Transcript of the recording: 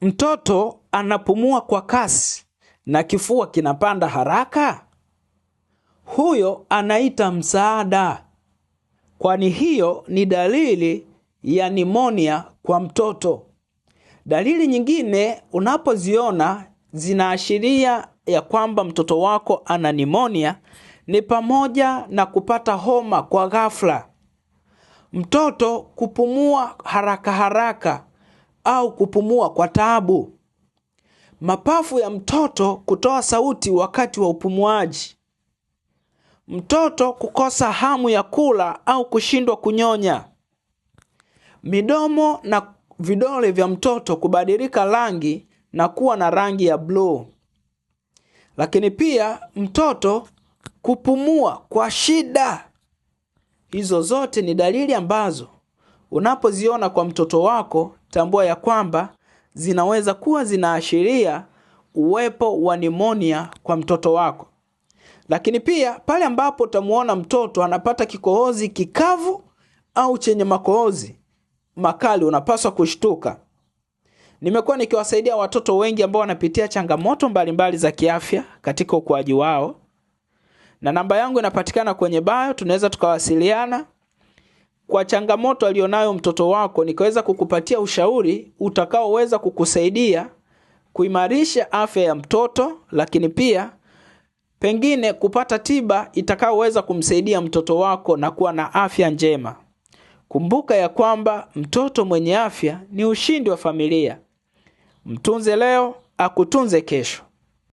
Mtoto anapumua kwa kasi na kifua kinapanda haraka, huyo anaita msaada, kwani hiyo ni dalili ya nimonia kwa mtoto. Dalili nyingine unapoziona zinaashiria ya kwamba mtoto wako ana nimonia ni pamoja na kupata homa kwa ghafla, mtoto kupumua haraka haraka au kupumua kwa taabu, mapafu ya mtoto kutoa sauti wakati wa upumuaji, mtoto kukosa hamu ya kula au kushindwa kunyonya, midomo na vidole vya mtoto kubadilika rangi na kuwa na rangi ya blue. Lakini pia mtoto kupumua kwa shida. Hizo zote ni dalili ambazo unapoziona kwa mtoto wako, tambua ya kwamba zinaweza kuwa zinaashiria uwepo wa nimonia kwa mtoto wako. Lakini pia pale ambapo utamuona mtoto anapata kikohozi kikavu au chenye makohozi makali, unapaswa kushtuka. Nimekuwa nikiwasaidia watoto wengi ambao wanapitia changamoto mbalimbali za kiafya katika ukuaji wao, na namba yangu inapatikana kwenye bio. Tunaweza tukawasiliana kwa changamoto alionayo mtoto wako, nikaweza kukupatia ushauri utakaoweza kukusaidia kuimarisha afya ya mtoto, lakini pia pengine kupata tiba itakaoweza kumsaidia mtoto wako na kuwa na afya njema. Kumbuka ya kwamba mtoto mwenye afya ni ushindi wa familia. Mtunze leo, akutunze kesho.